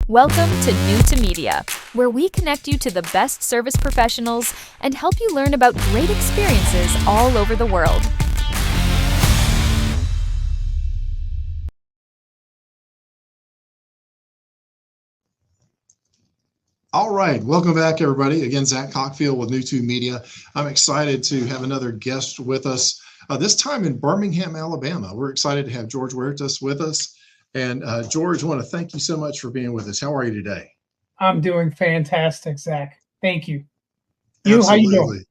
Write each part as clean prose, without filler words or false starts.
Welcome to New to Media, where we connect you to the best service professionals and help you learn about great experiences all over the world. All right, welcome back, everybody. Again, Zach Cofield with New to Media. I'm excited to have another guest with us, this time in Birmingham, Alabama. We're excited to have George Huertas with us. And George, I want to thank you so much for being with us. How are you today? I'm doing fantastic, Zach. Thank you. Absolutely. How you doing?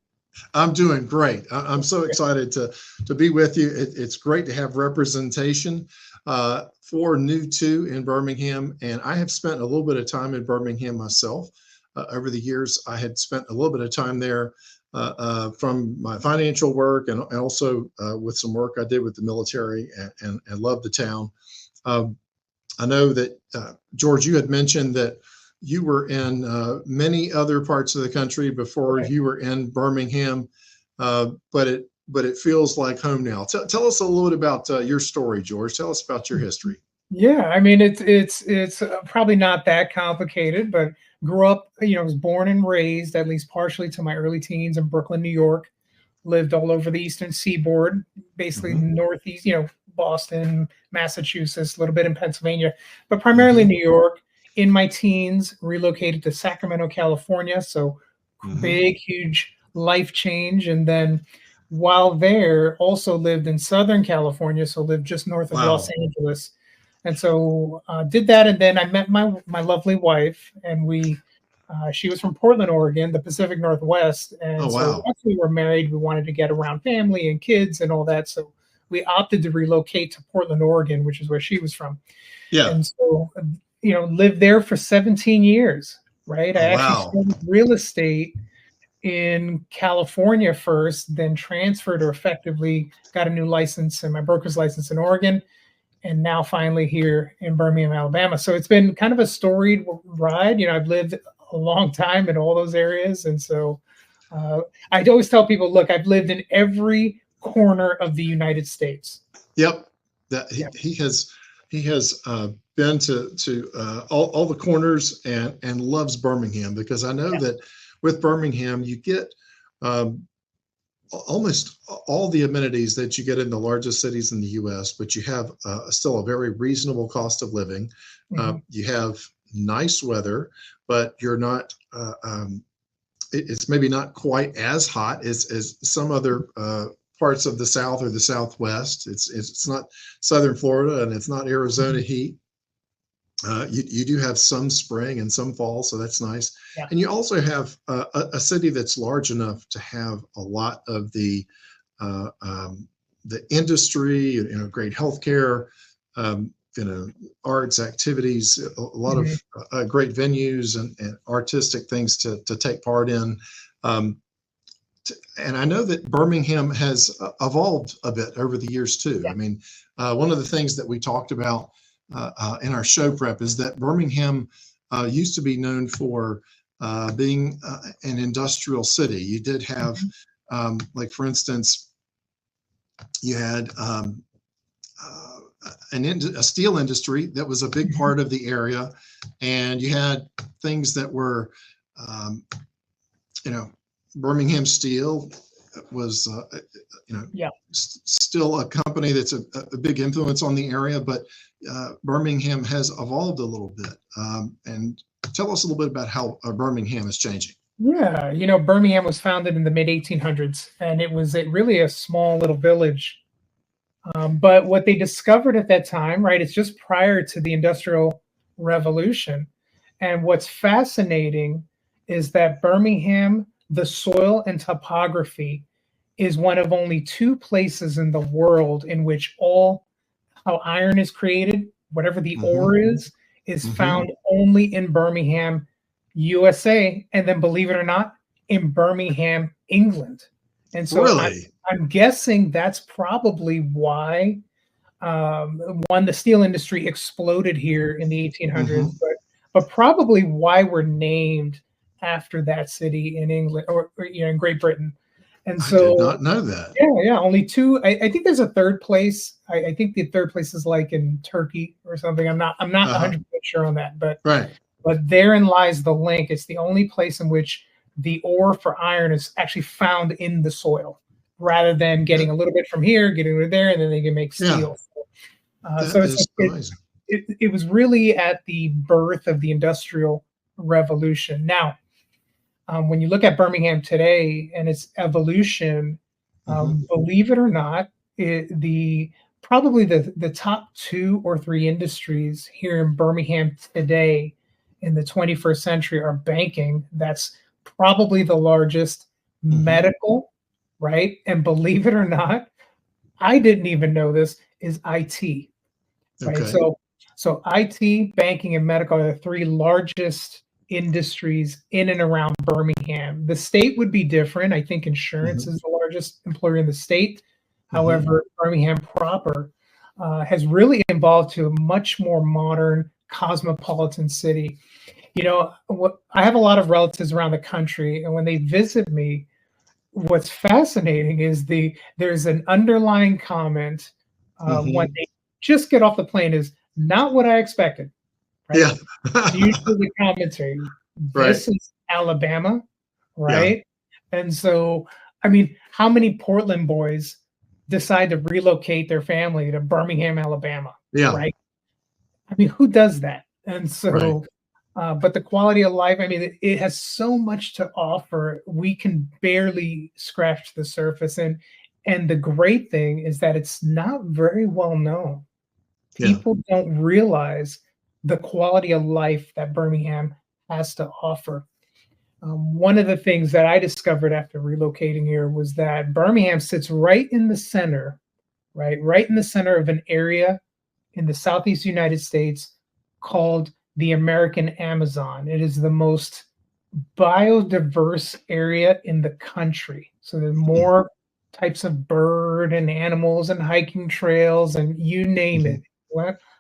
I'm doing great. I'm so excited to be with you. It's great to have representation for New to in Birmingham. And I have spent a little bit of time in Birmingham myself. Over the years, I had spent a little bit of time there from my financial work and also with some work I did with the military and love the town. I know that, George, you had mentioned that you were in many other parts of the country before you were in Birmingham, but it feels like home now. Tell us a little bit about your story, George. Tell us about your history. Yeah, I mean it's probably not that complicated, but grew up, was born and raised at least partially to my early teens in Brooklyn, New York. Lived all over the Eastern Seaboard, basically Northeast, Boston, Massachusetts, a little bit in Pennsylvania, but primarily New York. In my teens, relocated to Sacramento, California. So big, huge life change. And then while there, also lived in Southern California. So lived just north of Los Angeles. And so did that. And then I met my lovely wife, and she was from Portland, Oregon, the Pacific Northwest. And so once we were married, we wanted to get around family and kids and all that. So we opted to relocate to Portland, Oregon, which is where she was from. Yeah. And so, lived there for 17 years, right? I actually started real estate in California first, then transferred or effectively got a new license and my broker's license in Oregon. And now finally here in Birmingham, Alabama. So it's been kind of a storied ride. I've lived a long time in all those areas. And so I always tell people, look, I've lived in every corner of the United States. Yep. He has been to all the corners and loves Birmingham, because I know that with Birmingham, you get almost all the amenities that you get in the largest cities in the U.S., but you have still a very reasonable cost of living. You have nice weather, but you're not, it's maybe not quite as hot as some other parts of the South or the Southwest. It's not Southern Florida, and it's not Arizona heat. You do have some spring and some fall, so that's nice. Yeah. And you also have a city that's large enough to have a lot of the industry, great healthcare, arts activities, a lot of great venues and artistic things to take part in. And I know that Birmingham has evolved a bit over the years too. Yeah. I mean, one of the things that we talked about in our show prep is that Birmingham used to be known for being an industrial city. You did have, like for instance, you had a steel industry that was a big part of the area, and you had things that were, Birmingham Steel was, still a company that's a big influence on the area, but Birmingham has evolved a little bit. And tell us a little bit about how Birmingham is changing. Yeah, Birmingham was founded in the mid-1800s, and it was really a small little village. But what they discovered at that time, right, it's just prior to the Industrial Revolution. And what's fascinating is that Birmingham, the soil and topography, is one of only two places in the world in which how iron is created, whatever the ore is found only in Birmingham, USA, and then, believe it or not, in Birmingham, England. And so I'm guessing that's probably why the steel industry exploded here in the 1800s, but probably why we're named after that city in England or in Great Britain. And so I did not know that. Yeah, only two. I think there's a third place. I think the third place is like in Turkey or something. I'm not 100% sure on that, but But therein lies the link. It's the only place in which the ore for iron is actually found in the soil, rather than getting a little bit from here, getting it there, and then they can make steel. That is amazing. It was really at the birth of the Industrial Revolution. Now, when you look at Birmingham today and its evolution, believe it or not, probably the top 2 or 3 industries here in Birmingham today in the 21st century are banking. That's probably the largest, medical, right? And believe it or not, I didn't even know this, is IT, right? Okay. So IT, banking, and medical are the 3 largest industries in and around Birmingham. The state would be different. I think insurance is the largest employer in the state. However, Birmingham proper has really evolved to a much more modern, cosmopolitan city. You know, I have a lot of relatives around the country, and when they visit me, what's fascinating is there's an underlying comment when they just get off the plane is not what I expected. Right? Yeah. Usually the commentary, this is Alabama, right? Yeah. And so, I mean, how many Portland boys decide to relocate their family to Birmingham, Alabama? Yeah. Right. I mean, who does that? And so, but the quality of life, I mean, it has so much to offer. We can barely scratch the surface. And the great thing is that it's not very well known. People don't realize the quality of life that Birmingham has to offer. One of the things that I discovered after relocating here was that Birmingham sits right in the center, right in the center of an area in the Southeast United States called the American Amazon. It is the most biodiverse area in the country. So there's more types of bird and animals and hiking trails and you name it.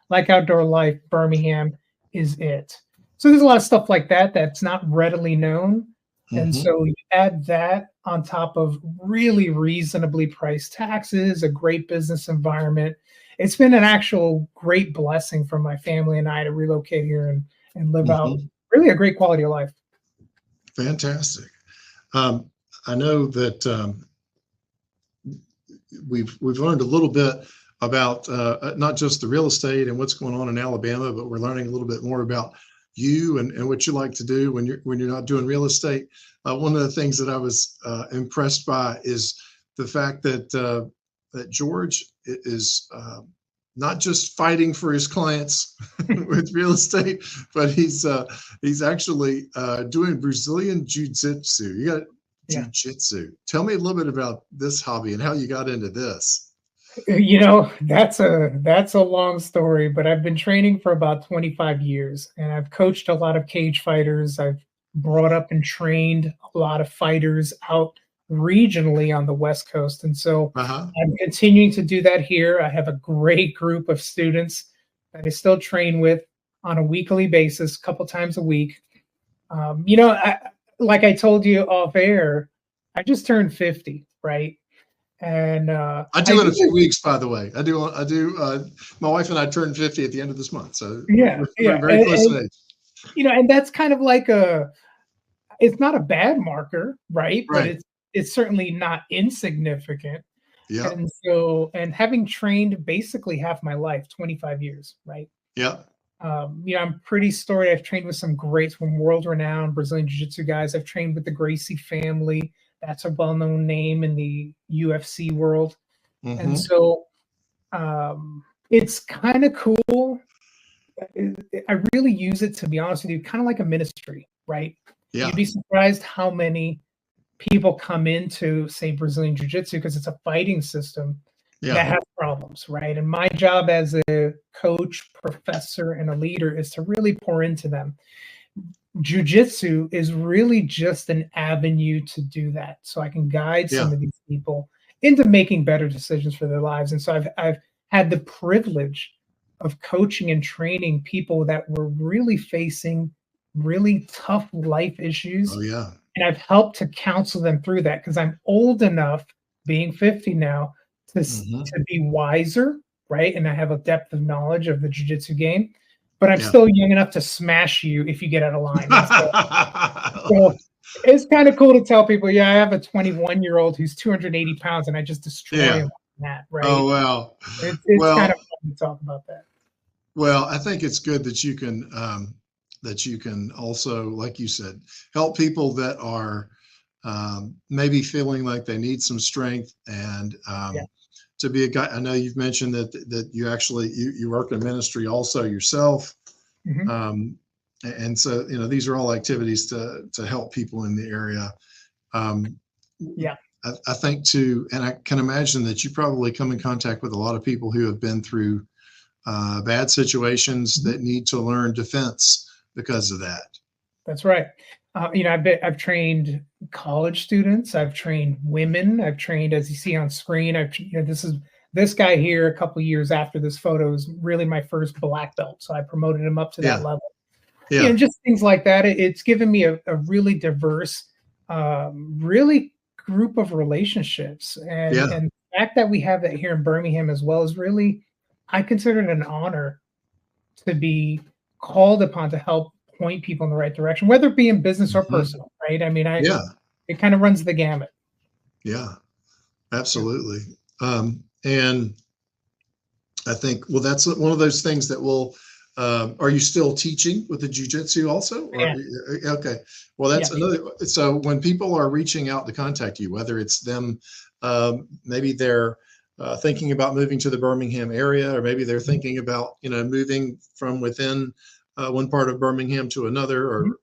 Like outdoor life, Birmingham is it. So there's a lot of stuff like that that's not readily known. And so you add that on top of really reasonably priced taxes, a great business environment. It's been an actual great blessing for my family and I to relocate here and live out really a great quality of life. Fantastic. I know that we've learned a little bit about not just the real estate and what's going on in Alabama, but we're learning a little bit more about you and what you like to do when you're not doing real estate. One of the things that I was impressed by is the fact that that George is not just fighting for his clients with real estate, but he's actually doing Brazilian Jiu-Jitsu. You got Jiu-Jitsu. Tell me a little bit about this hobby and how you got into this. You know, that's a long story, but I've been training for about 25 years and I've coached a lot of cage fighters. I've brought up and trained a lot of fighters out regionally on the West Coast. And so I'm continuing to do that here. I have a great group of students that I still train with on a weekly basis, a couple times a week. You know, like I told you off air, I just turned 50, right? And I do in a few weeks, by the way. I do. My wife and I turned 50 at the end of this month, so we're very close in age. You know, and that's kind of like it's not a bad marker, right? But it's certainly not insignificant. Yeah. And so, and having trained basically half my life, 25 years, right? Yeah. You know, I'm pretty storied. I've trained with some greats, some world-renowned Brazilian Jiu-Jitsu guys. I've trained with the Gracie family. That's a well-known name in the UFC world. And so it's kind of cool. I really use it, to be honest with you, kind of like a ministry, right? Yeah. You'd be surprised how many people come into, say, Brazilian Jiu-Jitsu because it's a fighting system that has problems, right? And my job as a coach, professor, and a leader is to really pour into them. Jiu-Jitsu is really just an avenue to do that. So I can guide some of these people into making better decisions for their lives. And so I've had the privilege of coaching and training people that were really facing really tough life issues. Oh, yeah. And I've helped to counsel them through that because I'm old enough, being 50 now, to be wiser, right? And I have a depth of knowledge of the jiu-jitsu game. but I'm Yeah. still young enough to smash you if you get out of line. So it's kind of cool to tell people, yeah, I have a 21-year-old who's 280 pounds and I just destroy Yeah. him on that, right? Oh, wow. It's kind of fun to talk about that. Well, I think it's good that you can also, like you said, help people that are maybe feeling like they need some strength, and to be a guy. I know you've mentioned that you actually you work in ministry also yourself. Mm-hmm. And so, these are all activities to help people in the area. I think too, and I can imagine that you probably come in contact with a lot of people who have been through bad situations that need to learn defense because of that. That's right. I've trained college students. I've trained women. I've trained, as you see on screen. This guy here. A couple of years after this photo is really my first black belt, so I promoted him up to that level. Yeah, just things like that. It's given me a really diverse, really group of relationships, and the fact that we have that here in Birmingham as well is really, I consider it an honor to be called upon to help point people in the right direction, whether it be in business or personal, right? I mean, it kind of runs the gamut. Yeah, absolutely. And I think, well, that's one of those things that will, are you still teaching with the jiu-jitsu also? Okay. Well, that's another. So when people are reaching out to contact you, whether it's them, maybe they're thinking about moving to the Birmingham area, or maybe they're thinking about, moving from within one part of Birmingham to another, or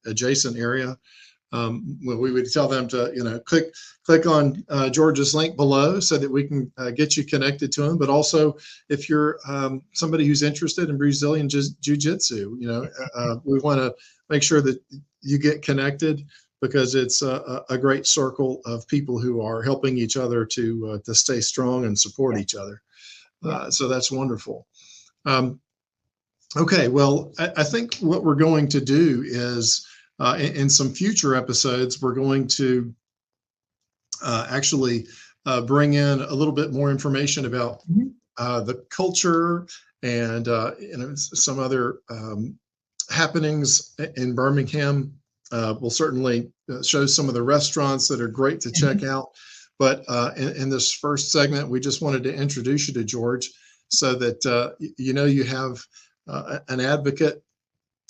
adjacent area. We would tell them to, click on George's link below so that we can get you connected to him. But also, if you're somebody who's interested in Brazilian Jiu-Jitsu, we want to make sure that you get connected, because it's a great circle of people who are helping each other to stay strong and support each other. So that's wonderful. Okay, well, I think what we're going to do is, in some future episodes, we're going to actually bring in a little bit more information about the culture and some other happenings in Birmingham. We'll certainly show some of the restaurants that are great to check out. But in this first segment, we just wanted to introduce you to George, so that you have an advocate.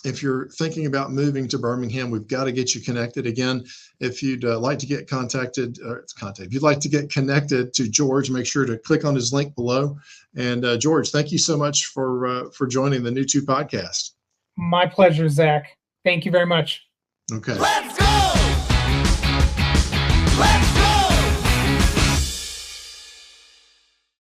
If you're thinking about moving to Birmingham, we've got to get you connected. Again, if you'd like to get if you'd like to get connected to George, make sure to click on his link below. And George, thank you so much for joining the New 2 podcast. My pleasure, Zach. Thank you very much. Okay.